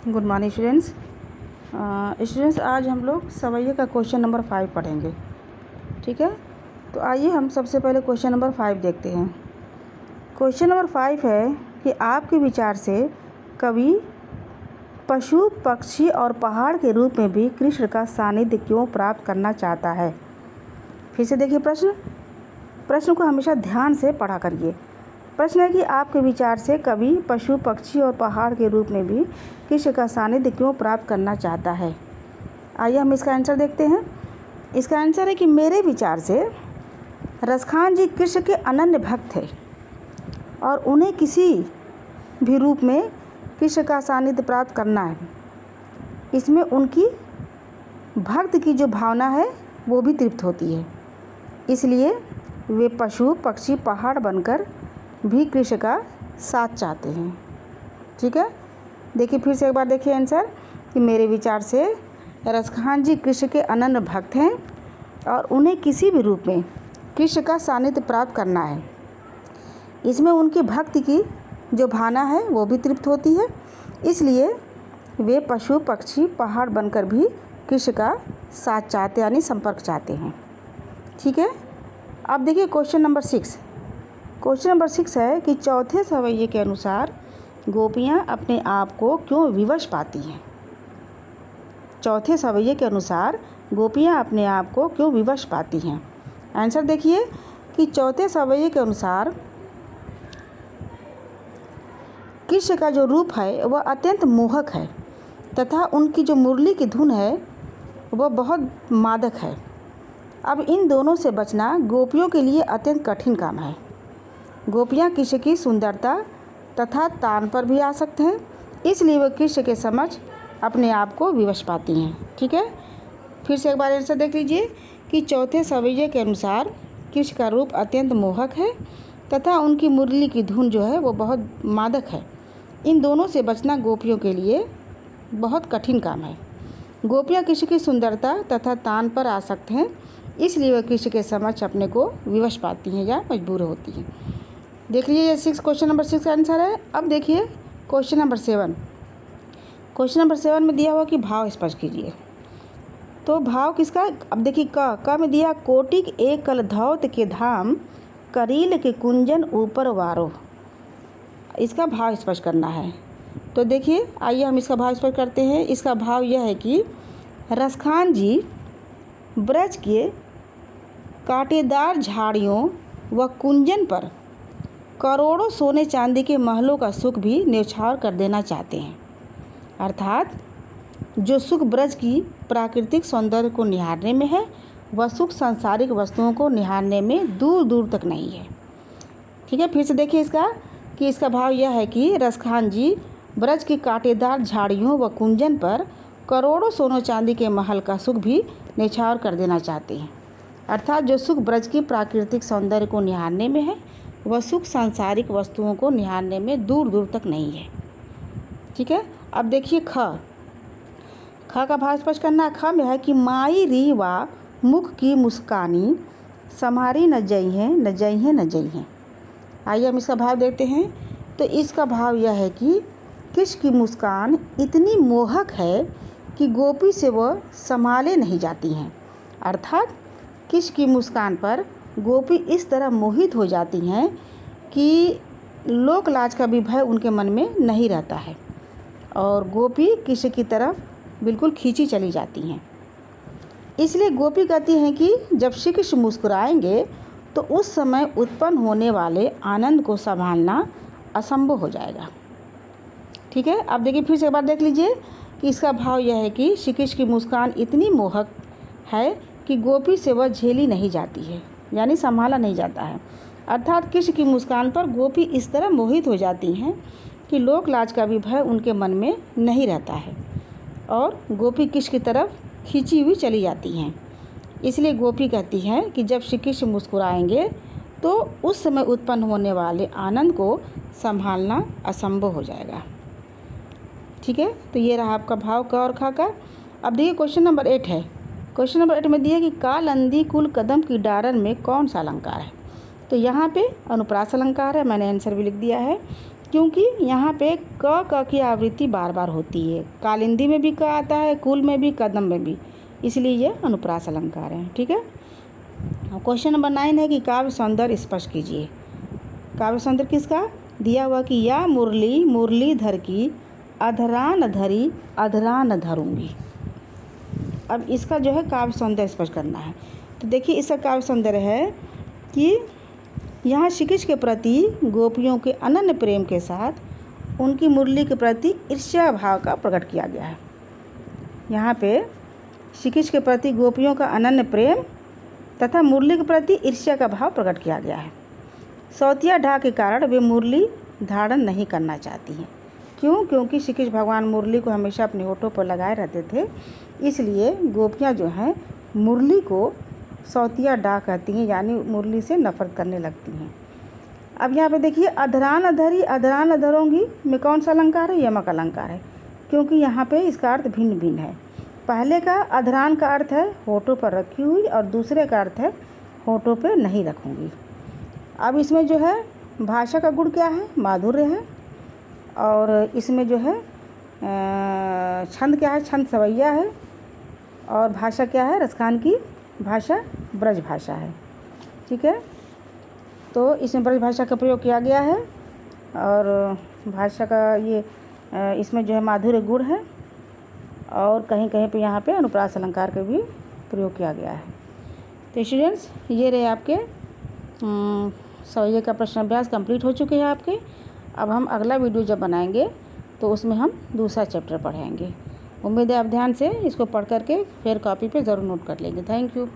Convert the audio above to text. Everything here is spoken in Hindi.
Good morning students. आज हम लोग सवैये का क्वेश्चन नंबर 5 पढ़ेंगे। ठीक है, तो आइए हम सबसे पहले क्वेश्चन नंबर 5 देखते हैं। क्वेश्चन नंबर 5 है कि आपके विचार से कवि पशु, पक्षी और पहाड़ के रूप में भी कृष्ण का सानिध्य क्यों प्राप्त करना चाहता है। फिर से देखिए प्रश्न को हमेशा ध्यान से पढ़ा करिए। प्रश्न है कि आपके विचार से कवि पशु, पक्षी और पहाड़ के रूप में भी कृष्ण का सानिध्य क्यों प्राप्त करना चाहता है। आइए हम इसका आंसर देखते हैं। इसका आंसर है कि मेरे विचार से रसखान जी कृष्ण के अनन्य भक्त थे और उन्हें किसी भी रूप में कृष्ण का सानिध्य प्राप्त करना है। इसमें उनकी भक्त की जो भावना है वो भी तृप्त होती है, इसलिए वे पशु, पक्षी, पहाड़ बनकर भी कृष्ण का साथ चाहते हैं। ठीक है, देखिए फिर से एक बार देखिए आंसर कि मेरे विचार से रसखान जी कृष्ण के अनन्य भक्त हैं और उन्हें किसी भी रूप में कृष्ण का सानिध्य प्राप्त करना है। इसमें उनकी भक्ति की जो भावना है वो भी तृप्त होती है, इसलिए वे पशु, पक्षी, पहाड़ बनकर भी कृष्ण का साथ चाहते यानी संपर्क चाहते हैं। ठीक है, अब देखिए क्वेश्चन नंबर 6। क्वेश्चन नंबर 6 है कि चौथे सवैये के अनुसार गोपियाँ अपने आप को क्यों विवश पाती हैं। चौथे सवैये के अनुसार गोपियाँ अपने आप को क्यों विवश पाती हैं। आंसर देखिए कि चौथे सवैये के अनुसार कृष्ण का जो रूप है वह अत्यंत मोहक है तथा उनकी जो मुरली की धुन है वह बहुत मादक है। अब इन दोनों से बचना गोपियों के लिए अत्यंत कठिन काम है। गोपियाँ कृष्ण की सुंदरता तथा तान पर भी आसक्त हैं, इसलिए वे कृष्ण के समक्ष अपने आप को विवश पाती हैं। ठीक है, फिर से एक बार आंसर देख लीजिए कि चौथे सवैये के अनुसार कृष्ण का रूप अत्यंत मोहक है तथा उनकी मुरली की धुन जो है वो बहुत मादक है। इन दोनों से बचना गोपियों के लिए बहुत कठिन काम है। गोपियाँ कृष्ण की सुंदरता तथा तान पर आसक्त हैं, इसलिए वे कृष्ण के समक्ष अपने को विवश पाती हैं या मजबूर होती हैं। देख लीजिए ये क्वेश्चन नंबर 6 का आंसर है। अब देखिए क्वेश्चन नंबर 7। क्वेश्चन नंबर 7 में दिया हुआ कि भाव स्पष्ट कीजिए। तो भाव किसका, अब देखिए क में दिया कोटिक एक कल धौत के धाम, करील के कुंजन ऊपर वारो। इसका भाव स्पष्ट करना है। तो देखिए आइए हम इसका भाव स्पष्ट करते हैं। इसका भाव यह है कि रसखान जी ब्रज के कांटेदार झाड़ियों व कुंजन पर करोड़ों सोने चांदी के महलों का सुख भी न्यौछावर कर देना चाहते हैं। अर्थात जो सुख ब्रज की प्राकृतिक सौंदर्य को निहारने में है वह सुख सांसारिक वस्तुओं को निहारने में दूर दूर तक नहीं है। ठीक है, फिर से देखिए इसका भाव यह है कि रसखान जी ब्रज की कांटेदार झाड़ियों व कुंजन पर करोड़ों सोने चांदी के महल का सुख भी न्यौछावर कर देना चाहते हैं। अर्थात जो सुख ब्रज की प्राकृतिक सौंदर्य को निहारने में है वह सुख सांसारिक वस्तुओं को निहारने में दूर दूर तक नहीं है। ठीक है, अब देखिए ख का भाव स्पष्ट करना। ख में है कि माई री वा मुख की मुस्कानी, सम्हारी न जई हैं न जई हैं न जई हैं। आइए हम इसका भाव देखते हैं। तो इसका भाव यह है कि कृष्ण की मुस्कान इतनी मोहक है कि गोपी से वह संभाले नहीं जाती हैं। अर्थात कृष्ण की मुस्कान पर गोपी इस तरह मोहित हो जाती हैं कि लोक लाज का भी भय उनके मन में नहीं रहता है और गोपी कृष्ण की तरफ बिल्कुल खींची चली जाती हैं। इसलिए गोपी कहती हैं कि जब श्री कृष्ण मुस्कुराएंगे तो उस समय उत्पन्न होने वाले आनंद को संभालना असंभव हो जाएगा। ठीक है, अब देखिए फिर से एक बार देख लीजिए कि इसका भाव यह है कि श्री कृष्ण की मुस्कान इतनी मोहक है कि गोपी से वह झेली नहीं जाती है यानी संभाला नहीं जाता है। अर्थात कृष्ण की मुस्कान पर गोपी इस तरह मोहित हो जाती हैं कि लोक लाज का भी भय उनके मन में नहीं रहता है और गोपी कृष्ण की तरफ खींची हुई चली जाती हैं। इसलिए गोपी कहती हैं कि जब श्री कृष्ण मुस्कुराएंगे तो उस समय उत्पन्न होने वाले आनंद को संभालना असंभव हो जाएगा। ठीक है, तो ये रहा आपका भाव क और ख का। अब देखिए क्वेश्चन नंबर 8 है। क्वेश्चन नंबर 8 में दिया कि कालंदी कुल कदम की डारन में कौन सा अलंकार है। तो यहाँ पे अनुप्रास अलंकार है, मैंने आंसर भी लिख दिया है। क्योंकि यहाँ पे क की आवृत्ति बार बार होती है। कालिंदी में भी क आता है, कुल में भी, कदम में भी, इसलिए ये अनुप्रास अलंकार है। ठीक है। क्वेश्चन नंबर 9 है कि काव्य सौंदर्य स्पष्ट कीजिए। काव्य सौंदर्य किसका दिया हुआ कि या मुरली मुरलीधर की अधरा न धरी अधरा न धरूंगी। अब इसका जो है काव्य सौंदर्य स्पष्ट करना है। तो देखिए इसका काव्य सौंदर्य है कि यहाँ श्री कृष्ण के प्रति गोपियों के अनन्य प्रेम के साथ उनकी मुरली के प्रति ईर्ष्या भाव का प्रकट किया गया है। यहाँ पे श्री कृष्ण के प्रति गोपियों का अनन्य प्रेम तथा मुरली के प्रति ईर्ष्या का भाव प्रकट किया गया है। सौतिया ढा के कारण वे मुरली धारण नहीं करना चाहती हैं। क्यों? क्योंकि श्री कृष्ण भगवान मुरली को हमेशा अपने होठों पर लगाए रहते थे, इसलिए गोपियाँ जो हैं मुरली को सौतिया डा कहती हैं, यानी मुरली से नफरत करने लगती हैं। अब यहाँ पे देखिए अधरा न धरी अधरा न धरूंगी में कौन सा अलंकार है? यमक अलंकार है, क्योंकि यहाँ पे इसका अर्थ भिन्न भिन्न है। पहले का अधरान का अर्थ है होठों पर रखी हुई और दूसरे का अर्थ है होठों पर नहीं रखूँगी। अब इसमें जो है भाषा का गुण क्या है? माधुर्य है। और इसमें जो है छंद क्या है? छंद सवैया है। और भाषा क्या है? रसखान की भाषा ब्रज भाषा है। ठीक है। तो इसमें ब्रज भाषा का प्रयोग किया गया है और भाषा का ये इसमें जो है माधुर्य गुण है और कहीं कहीं पे यहाँ पे अनुप्रास अलंकार का भी प्रयोग किया गया है। तो स्टूडेंट्स ये रहे आपके सवैये का प्रश्न अभ्यास कंप्लीट हो चुके हैं आपके। अब हम अगला वीडियो जब बनाएंगे तो उसमें हम दूसरा चैप्टर पढ़ेंगे। उम्मीद है आप ध्यान से इसको पढ़ करके फिर कॉपी पे ज़रूर नोट कर लेंगे। Thank you.